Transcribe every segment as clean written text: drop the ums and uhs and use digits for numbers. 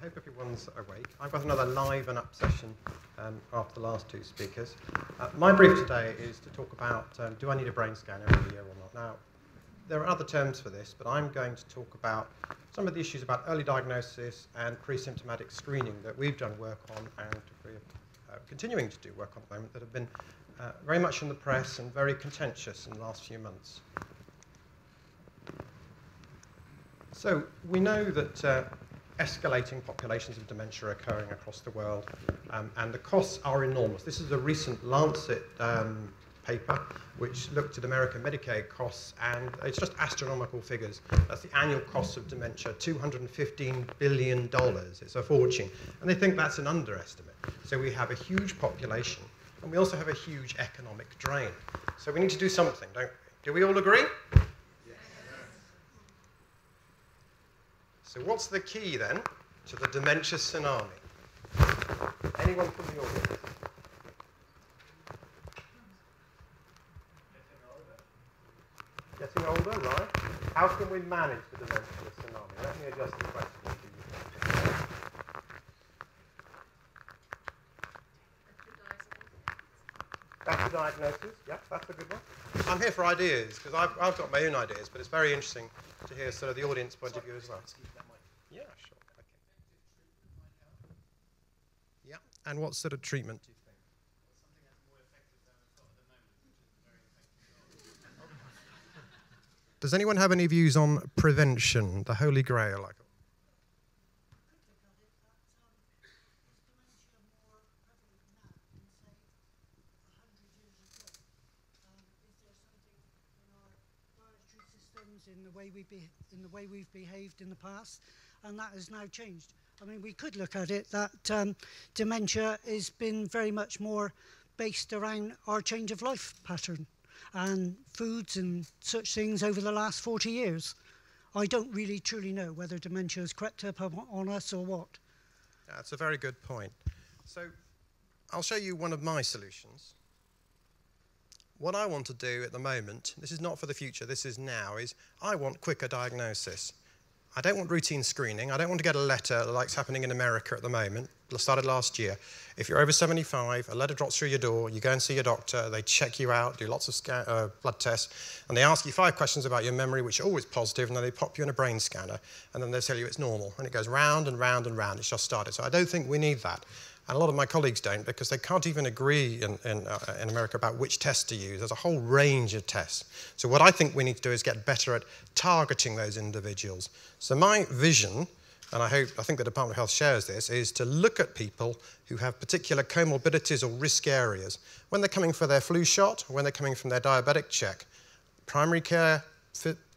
hope everyone's awake. I've got another live and up session after the last two speakers. My brief today is to talk about do I need a brain scan every year or not? Now, there are other terms for this, but I'm going to talk about some of the issues about early diagnosis and pre-symptomatic screening that we've done work on and we're continuing to do work on at the moment that have been very much in the press and very contentious in the last few months. So we know that escalating populations of dementia are occurring across the world, and the costs are enormous. This is a recent Lancet paper which looked at American Medicaid costs, and it's just astronomical figures. That's the annual cost of dementia, $215 billion. It's a fortune. And they think that's an underestimate. So we have a huge population, and we also have a huge economic drain. So we need to do something, don't we? Do we all agree? So what's the key, then, to the dementia tsunami? Anyone from the audience? Getting older, right? How can we manage the dementia tsunami? Let me adjust the question for you. Better diagnosis, yeah, that's a good one. I'm here for ideas, because I've got my own ideas, but it's very interesting to hear sort of the audience point of view as well. Yeah, sure. Okay. Yeah, and what sort of treatment do you think? Something that's more effective than we've got at the moment, which is very effective. Does anyone have any views on prevention, the holy grail? In the way we've behaved in the past, and that has now changed. I mean, we could look at it that dementia has been very much more based around our change of life pattern and foods and such things over the last 40 years. I don't really truly know whether dementia has crept up on us or what. That's a very good point. So I'll show you one of my solutions. What I want to do at the moment, this is not for the future, this is now, is I want quicker diagnosis. I don't want routine screening. I don't want to get a letter like's happening in America at the moment. It started last year. If you're over 75, a letter drops through your door, you go and see your doctor, they check you out, do lots of blood tests, and they ask you 5 questions about your memory, which are always positive, and then they pop you in a brain scanner, and then they tell you it's normal, and it goes round and round and round. It's just started. So I don't think we need that. And a lot of my colleagues don't, because they can't even agree in America about which tests to use. There's a whole range of tests. So what I think we need to do is get better at targeting those individuals. So my vision, and I think the Department of Health shares this, is to look at people who have particular comorbidities or risk areas. When they're coming for their flu shot, when they're coming from their diabetic check, primary care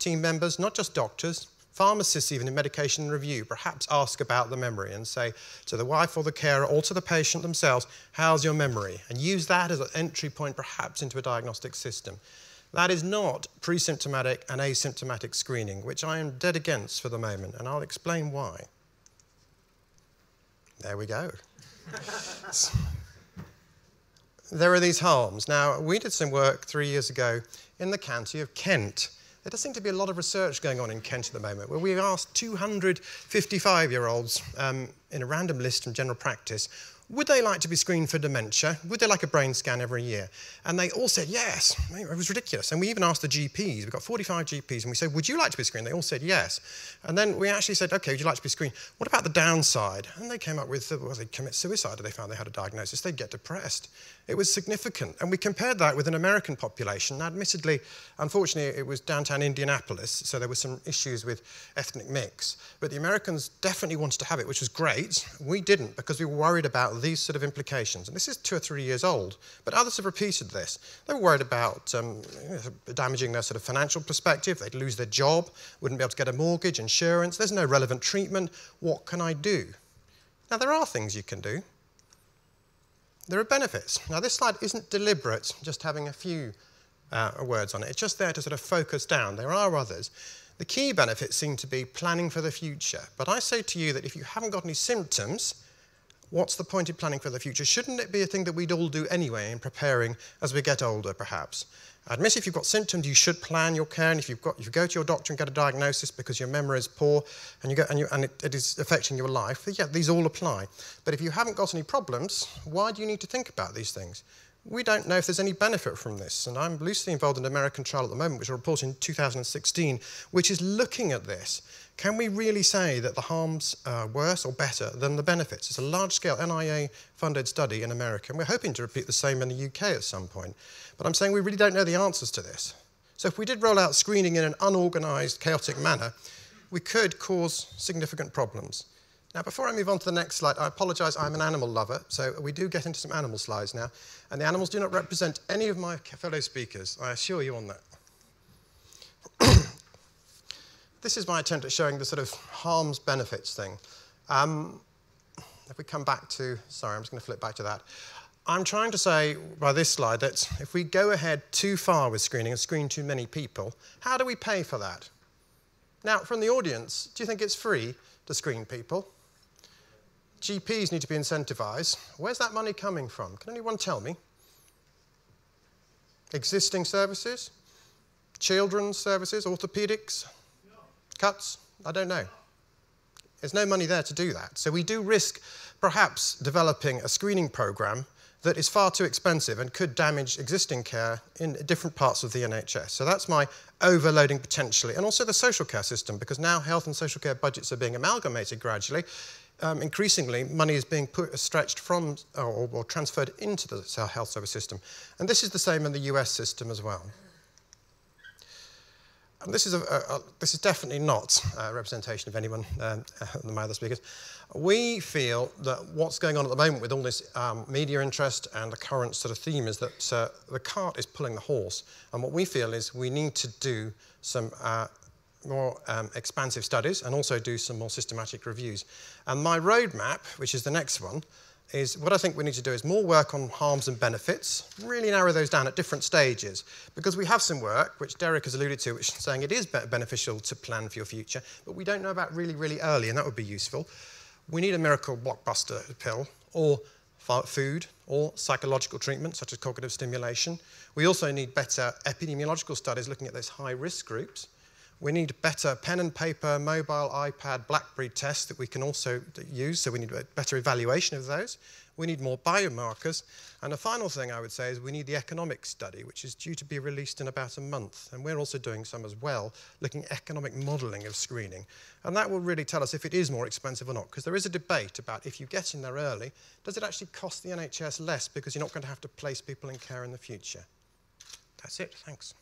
team members, not just doctors, pharmacists even in medication review, perhaps ask about the memory and say to the wife or the carer or to the patient themselves, how's your memory? And use that as an entry point perhaps into a diagnostic system. That is not pre-symptomatic and asymptomatic screening, which I am dead against for the moment, and I'll explain why. There we go. There are these harms. Now, we did some work 3 years ago in the county of Kent. There does seem to be a lot of research going on in Kent at the moment, where we asked 200 55-year-olds in a random list from general practice, would they like to be screened for dementia? Would they like a brain scan every year? And they all said yes. It was ridiculous. And we even asked the GPs. We've got 45 GPs, and we said, would you like to be screened? They all said yes. And then we actually said, OK, would you like to be screened? What about the downside? And they came up with, well, they'd commit suicide if they found they had a diagnosis. They'd get depressed. It was significant. And we compared that with an American population. Now, admittedly, unfortunately, it was downtown Indianapolis, so there were some issues with ethnic mix. But the Americans definitely wanted to have it, which was great. We didn't, because we were worried about these sort of implications. And this is 2 or 3 years old, but others have repeated this. They were worried about damaging their sort of financial perspective. They'd lose their job, wouldn't be able to get a mortgage, insurance. There's no relevant treatment. What can I do? Now, there are things you can do. There are benefits. Now, this slide isn't deliberate, just having a few words on it. It's just there to sort of focus down. There are others. The key benefits seem to be planning for the future. But I say to you that if you haven't got any symptoms, what's the point of planning for the future? Shouldn't it be a thing that we'd all do anyway in preparing as we get older, perhaps? Admit if you've got symptoms, you should plan your care, and if you go to your doctor and get a diagnosis because your memory is poor and it is affecting your life, yeah, these all apply. But if you haven't got any problems, why do you need to think about these things? We don't know if there's any benefit from this, and I'm loosely involved in an American trial at the moment, which will report in 2016, which is looking at this. Can we really say that the harms are worse or better than the benefits? It's a large-scale NIA-funded study in America, and we're hoping to repeat the same in the UK at some point. But I'm saying we really don't know the answers to this. So if we did roll out screening in an unorganised, chaotic manner, we could cause significant problems. Now, before I move on to the next slide, I apologise, I'm an animal lover, so we do get into some animal slides now. And the animals do not represent any of my fellow speakers, I assure you on that. This is my attempt at showing the sort of harms benefits thing. If we come back to, sorry, I'm just going to flip back to that. I'm trying to say by this slide that if we go ahead too far with screening and screen too many people, how do we pay for that? Now, from the audience, do you think it's free to screen people? GPs need to be incentivised. Where's that money coming from? Can anyone tell me? Existing services? Children's services? Orthopaedics? Cuts? I don't know. There's no money there to do that. So we do risk perhaps developing a screening program that is far too expensive and could damage existing care in different parts of the NHS. So that's my overloading potentially. And also the social care system, because now health and social care budgets are being amalgamated gradually. Increasingly, money is being stretched from or transferred into the health service system. And this is the same in the US system as well. And this is definitely not a representation of anyone, my other speakers. We feel that what's going on at the moment with all this media interest and the current sort of theme is that the cart is pulling the horse. And what we feel is we need to do some more expansive studies and also do some more systematic reviews. And my roadmap, which is the next one, is what I think we need to do is more work on harms and benefits, really narrow those down at different stages, because we have some work, which Derek has alluded to, which is saying it is beneficial to plan for your future, but we don't know about really, really early, and that would be useful. We need a miracle blockbuster pill, or food, or psychological treatment, such as cognitive stimulation. We also need better epidemiological studies looking at those high-risk groups. We need better pen and paper, mobile, iPad, BlackBerry tests that we can also use, so we need a better evaluation of those. We need more biomarkers. And the final thing I would say is we need the economic study, which is due to be released in about a month. And we're also doing some as well, looking at economic modelling of screening. And that will really tell us if it is more expensive or not, because there is a debate about if you get in there early, does it actually cost the NHS less because you're not going to have to place people in care in the future? That's it, thanks.